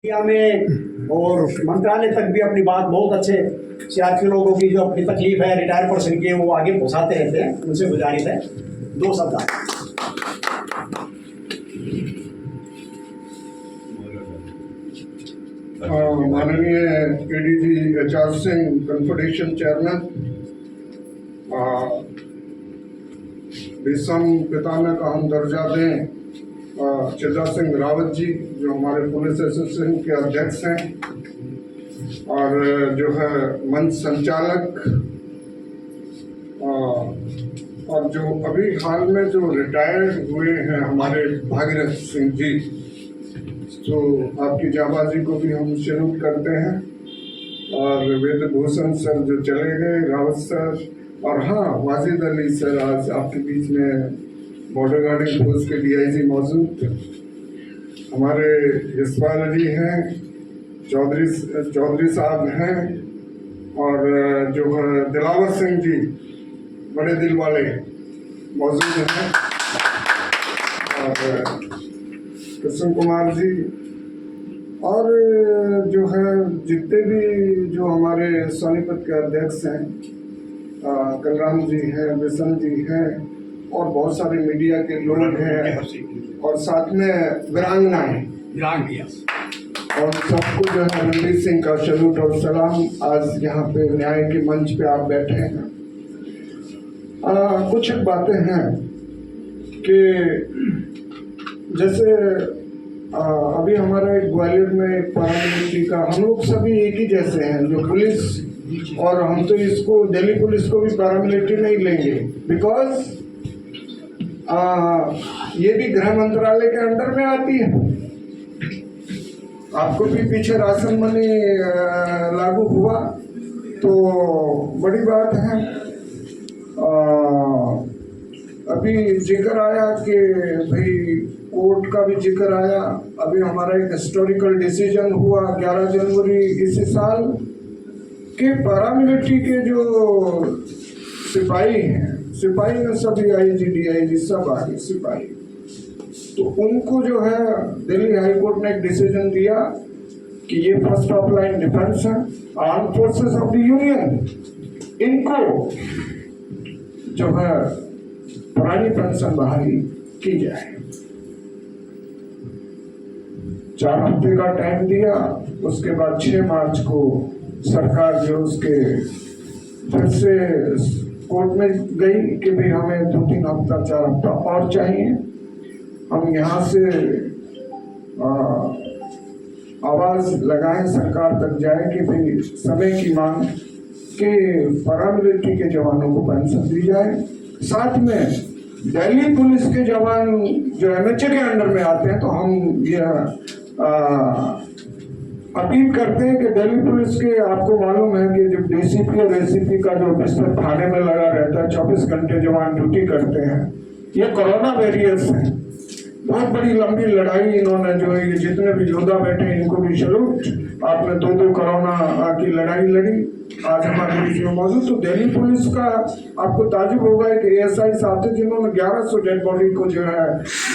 India में और मंत्रालय तक भी अपनी बात बहुत अच्छे सीआरपी लोगों की जो अपनी तकलीफ है रिटायर पर्सन की वो आगे पहुंचाते रहते हैं। उनसे गुजारिश है दो शब्द। माननीय ADG HR Singh, confederation chairman, विषम पितामह का हम दर्जा दें चिल्ला सिंह रावत जी, जो हमारे पुलिस एसोसिएशन के अध्यक्ष हैं, और जो है मंच संचालक, और जो अभी हाल में जो रिटायर्ड हुए हैं हमारे भागीरथ सिंह जी, तो आपकी जाबाजी को भी हम सैल्यूट करते हैं। और वेदभूषण सर जो चले गए, रावत सर, और हाँ वाजिद अली सर आज आपके बीच में बॉर्डर गार्डिंग फोर्स के डीआईजी मौजूद, हमारे यशपाल अली हैं, चौधरी साहब हैं, और जो है दिलावर सिंह जी बड़े दिल वाले मौजूद हैं, और कृष्ण कुमार जी, और जो है जितने भी जो हमारे सोनीपत के अध्यक्ष हैं, कलराम जी हैं, विशन जी हैं, और बहुत सारे मीडिया के लोग हैं, और साथ में वीरांगनाएं, और सबको जो है रणवीर सिंह का सैल्यूट और सलाम। आज यहाँ पे न्याय के मंच पे आप बैठे हैं। कुछ बातें हैं कि जैसे अभी हमारा एक ग्वालियर में एक पैरामिलिट्री का, हम लोग सभी एक ही जैसे हैं, जो पुलिस, और हम तो इसको दिल्ली पुलिस को भी पैरामिलिट्री नहीं लेंगे, बिकॉज ये भी गृह मंत्रालय के अंडर में आती है। आपको भी पीछे राशन मनी लागू हुआ तो बड़ी बात है। अभी जिक्र आया कि भाई कोर्ट का भी जिक्र आया। अभी हमारा एक हिस्टोरिकल डिसीजन हुआ 11 जनवरी इस साल के पैरामिलिट्री के जो सिपाही हैं, सिपाही में सभी आईजी डीआईजी सब आ गए सिपाही, तो उनको जो है दिल्ली हाई कोर्ट ने एक डिसीजन दिया कि ये फर्स्ट ऑफ लाइन डिफेंस है, arm forces of the union, इनको जो है पुरानी पेंशन बहाली की जाए। 4 हफ्ते का टाइम दिया, उसके बाद 6 मार्च को सरकार जो उसके फिर से कोर्ट में गई कि भाई हमें 2-3 हफ्ता 4 हफ्ता और चाहिए। हम यहाँ से आवाज लगाएं, सरकार तक जाए कि भाई समय की मांग के पैरामिलिट्री के जवानों को पेंशन दी जाए। साथ में दिल्ली पुलिस के जवान जो एमएचए के अंडर में आते हैं, तो हम यह अपील करते हैं कि दिल्ली पुलिस के, आपको मालूम है कि जब डीसीपी और एसीपी का जो बिस्तर थाने में लगा रहता है, 24 घंटे जवान ड्यूटी करते हैं। ये कोरोना वैरियर्स है, बहुत बड़ी लंबी लड़ाई इन्होंने, जो है ये जितने भी योद्धा बैठे हैं इनको भी सैल्यूट। आपने 2 कोरोना की लड़ाई लड़ी, आज हमारे बीच में मौजूद। तो दिल्ली पुलिस का आपको ताजुब होगा कि एएसआई साहब थे जिन्होंने 1100 डेड बॉडी को जो है,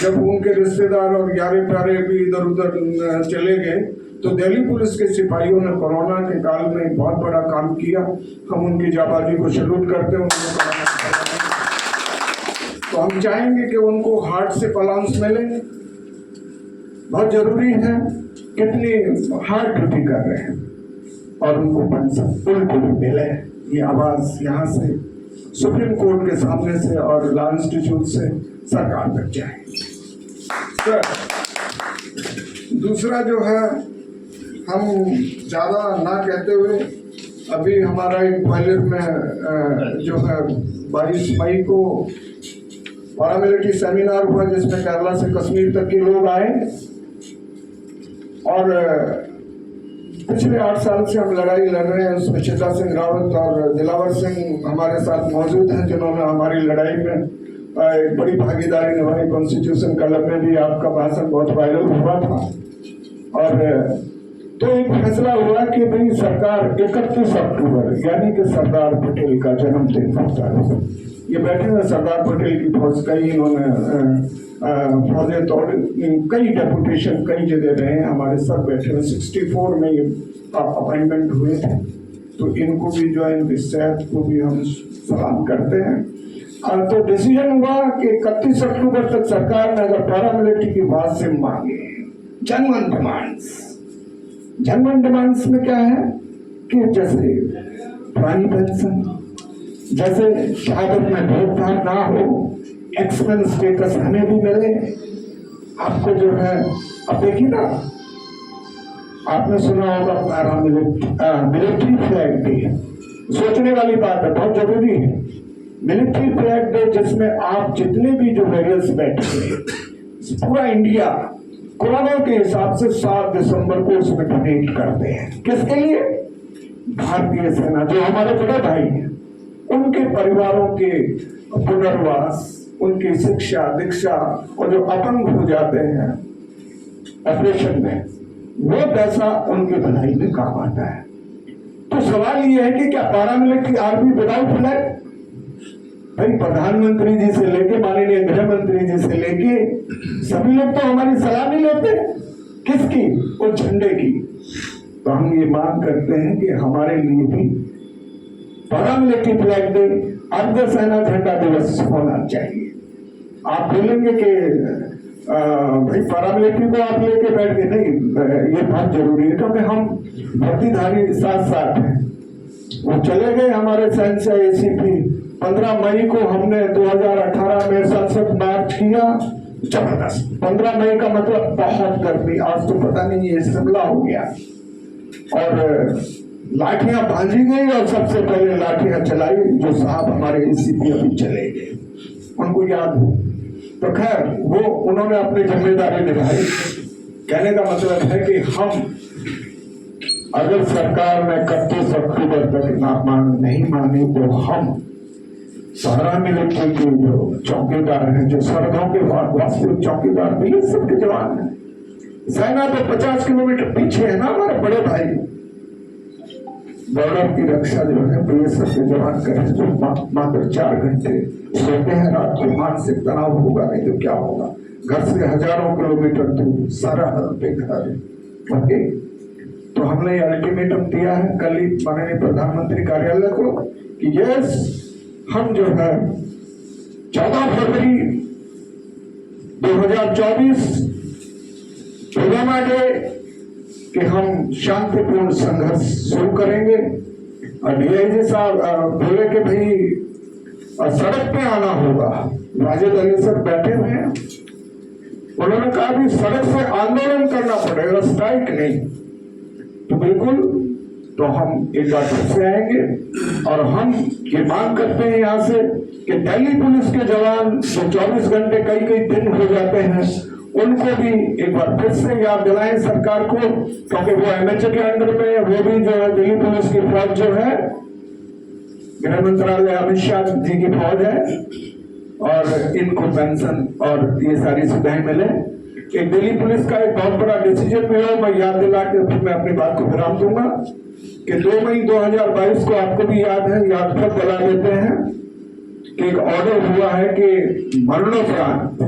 जब उनके रिश्तेदार और यारे प्यारे भी इधर उधर चले गए, तो दिल्ली पुलिस के सिपाहियों ने कोरोना के काल में बहुत बड़ा काम किया। हम उनकी जाबाजी को सैल्यूट करते हैं। तो हम चाहेंगे कि उनको हार्ट से पलांस मिले, बहुत जरूरी है, कितनी हार्ड ड्यूटी कर रहे हैं, और उनको पेंशन बिल्कुल मिले। ये आवाज यहाँ से सुप्रीम कोर्ट के सामने से और लॉ इंस्टीट्यूट से सरकार तक जाए। सर, दूसरा जो है, हम ज़्यादा ना कहते हुए, अभी हमारा एक ग्वालियर में जो है 22 मई को पैरामिलिट्री सेमिनार हुआ, जिसमें केरला से कश्मीर तक के लोग आए, और पिछले 8 साल से हम लड़ाई लड़ रहे हैं। उसमें चिल्ला सिंह रावत और दिलावर सिंह हमारे साथ मौजूद हैं, जिन्होंने हमारी लड़ाई में एक बड़ी भागीदारी निभाई। कॉन्स्टिट्यूशन क्लब में भी आपका भाषण बहुत वायरल हुआ था। और तो एक फैसला हुआ कि भाई सरकार 31 अक्टूबर यानी कि सरदार पटेल का जन्मदिन होता है। ये बैठे हुए सरदार पटेल की फौज का ही इन्होंने फौजे तौर कई डेपुटेशन कई जगह रहे हैं, हमारे सब बैठे हुए 64 में ये अपॉइंटमेंट हुए थे, तो इनको भी जो है सेहत को भी हम सलाम करते हैं। तो डिसीजन हुआ कि 31 अक्टूबर तक सरकार ने अगर पैरामिलिट्री की बात से मांगे जनमन डिमांड्स में क्या है कि जैसे पुरानी पेंशन, जैसे शहादत में भेदभाव ना हो, एक्सपेंस स्टेटस हमें भी मिले। आपको जो है अब देखिए ना, आपने सुना होगा मिलिट्री फ्लैग डे, सोचने वाली बात है, बहुत जरूरी है। मिलिट्री फ्लैग डे जिसमें आप जितने भी जो वेरियर्स बैठे हैं, पूरा इंडिया कोरोना के हिसाब से 7 दिसंबर को उसमें डोनेट करते हैं। किसके लिए? भारतीय सेना, जो हमारे बड़े भाई हैं, उनके परिवारों के पुनर्वास, उनकी शिक्षा दीक्षा, और जो अपंग हो जाते हैं ऑपरेशन में, वो पैसा उनकी भलाई में काम आता है। तो सवाल ये है कि क्या पैरामिलिट्री आर्मी विदाउट फ्लैग? भाई प्रधानमंत्री जी से लेके माननीय गृह मंत्री जी से लेके सभी लोग तो हमारी सलामी लेते हैं, किसकी? उस झंडे की। तो हम ये मांग करते हैं कि हमारे लिए भी पैरामिलिट्री फ्लैग डे, अर्ध सेना झंडा दिवस होना चाहिए। आप बोलेंगे कि भाई पैरामिलिट्री को आप लेके बैठ के, नहीं, ये बहुत जरूरी है, क्योंकि हम भर्तीधारी साथ साथ हैं। वो चले गए हमारे सैन्य एसीपी। 15 मई को हमने 2018 में संसद मार्च किया, जबरदस्त। 15 मई का मतलब बहुत गर्मी, आज तो पता नहीं ये शिमला हो गया, और लाठियां भांजी गई, और सबसे पहले लाठियां चलाई जो साहब हमारे एसीपी अभी चले गए, उनको याद हो। तो खैर, वो उन्होंने अपनी जिम्मेदारी निभाई। कहने का मतलब है कि हम अगर सरकार ने 31 अक्टूबर तक नहीं मानी, तो हम पैरामिलिट्री के जो चौकीदार हैं, जो सरहदों के वास्तविक चौकीदार भी ये सबके जवान हैं। सेना तो 50 किलोमीटर पीछे है ना, हमारे बड़े भाई। बॉर्डर की रक्षा जो है बीएसएफ के जवान करें, जो मात्र 4 घंटे सोते हैं रात को। मानसिक तनाव होगा, नहीं तो क्या होगा? घर से हजारों किलोमीटर दूर, सारा हद पे घर है। ओके, तो हमने अल्टीमेटम दिया है कल ही माननीय प्रधानमंत्री कार्यालय को कि यस, हम जो है 14 फरवरी 2024 पुलवामा डे कि हम शांतिपूर्ण संघर्ष शुरू करेंगे। और डीआईजी साहब बोले कि भाई सड़क पे आना होगा। वाजिद अली सर बैठे हुए हैं, उन्होंने कहा भी सड़क से आंदोलन करना पड़ेगा, स्ट्राइक नहीं। तो बिल्कुल, तो हम एक बार फिर से आएंगे, और हम ये मांग करते हैं यहाँ से कि दिल्ली पुलिस के जवान जो 24 घंटे कई कई दिन हो जाते हैं, उनको भी एक बार फिर से याद दिलाएं सरकार को, क्योंकि वो एमएचए के अंडर में, वो भी जो है दिल्ली पुलिस की फौज जो है, गृह मंत्रालय अमित शाह जी की फौज है, और इनको पेंशन और ये सारी सुविधाएं मिले। एक दिल्ली पुलिस का एक बहुत बड़ा डिसीजन मिला, मैं याद दिला के फिर मैं अपनी बात को विराम दूंगा कि 2 मई 2022 को आपको भी याद है, याद फिर दिला देते हैं कि एक ऑर्डर हुआ है कि मरणोपरांत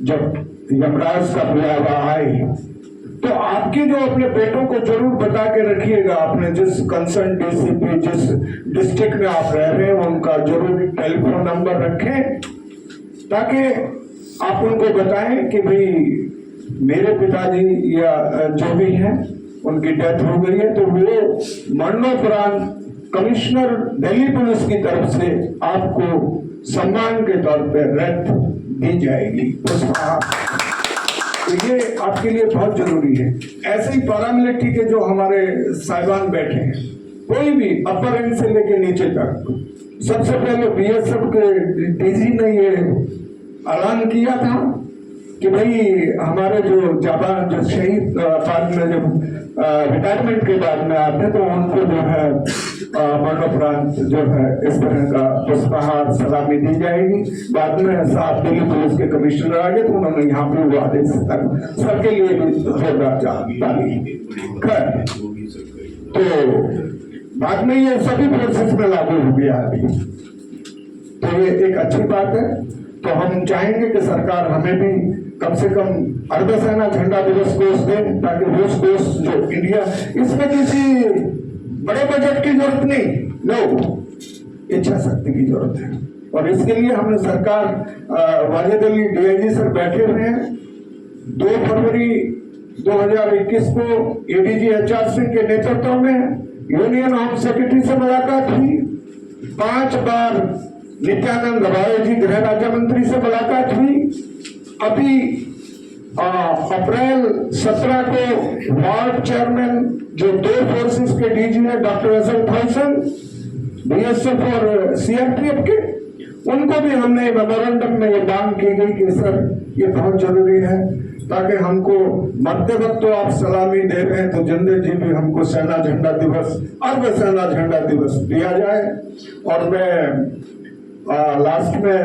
जब यमराज का बुलावा आए, तो आपके जो अपने बेटों को जरूर बता के रखिएगा, अपने जिस कंसर्न डीसीपी, जिस डिस्ट्रिक्ट में आप रह रहे हैं, उनका जरूर टेलीफोन नंबर रखें, ताकि आप उनको बताएं कि भाई मेरे पिताजी या जो भी हैं उनकी डेथ हो गई है, तो वो मरणोपरांत कमिश्नर दिल्ली पुलिस की तरफ से आपको सम्मान के तौर पर रैत दी जाएगी। तो ये आपके लिए बहुत जरूरी है। ऐसे ही पैरामिलिट्री के जो हमारे साहिबान बैठे हैं, कोई भी अपर एंड से लेके नीचे तक, सबसे पहले बीएसएफ के डीजी ने ये ऐलान किया था कि भाई हमारे जो जाबान, जो शहीद बाद में जब रिटायरमेंट के बाद में आते हैं, तो उनको जो है मरणोपरांत जो है इस तरह का पुष्पहार सलामी दी जाएगी। बाद में साहब दिल्ली पुलिस के कमिश्नर आ गए, तो उन्होंने यहाँ पे वो आदेश सबके लिए भी होगा डाली। खैर, तो बाद में ये सभी प्रोसेस में लागू हो गया अभी, तो ये एक अच्छी बात है। तो हम चाहेंगे कि सरकार हमें भी कम से कम अर्धसेना झंडा दिवस कोष दे, ताकि वो कोष जो इंडिया, इसमें किसी बड़े बजट की जरूरत नहीं, नो, इच्छा शक्ति की जरूरत है। और इसके लिए हमने सरकार वाहिद अली डीआईजी सर बैठे हुए हैं। 2 फरवरी 2021 को एडीजी एचआर सिंह के नेतृत्व में यूनियन होम सेक्रेटरी से मुलाकात हुई। 5 बार नित्यानंद राय जी गृह राज्य मंत्री से मुलाकात हुई। अभी अप्रैल 17 को वार्ड चेयरमैन जो 2 फोर्सेस के डीजी है डॉक्टर अजल फैसल बीएसएफ और सीआरपीएफ के, उनको भी हमने मेमोरेंडम में ये मांग की गई कि सर ये बहुत जरूरी है, ताकि हमको मरते वक्त तो आप सलामी दे रहे हैं तो जिंदे जी भी हमको सेना झंडा दिवस, अर्ध सेना झंडा दिवस दिया जाए। और मैं लास्ट में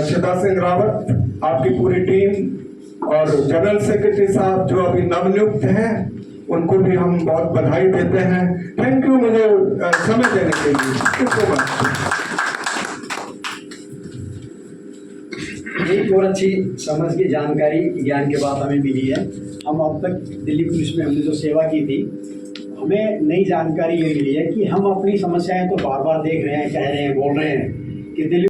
शिदा सिंह रावत, आपकी पूरी टीम और जनरल सेक्रेटरी साहब जो अभी नवनियुक्त हैं, उनको भी हम बहुत बधाई देते हैं। थैंक यू मुझे समय देने के लिए। एक और अच्छी समझ की जानकारी ज्ञान के बाद हमें मिली है। हम अब तक दिल्ली पुलिस में हमने जो सेवा की थी, हमें नई जानकारी ये मिली है कि हम अपनी समस्याएं तो बार बार देख रहे हैं, कह रहे हैं, बोल रहे हैं कि दिल्ली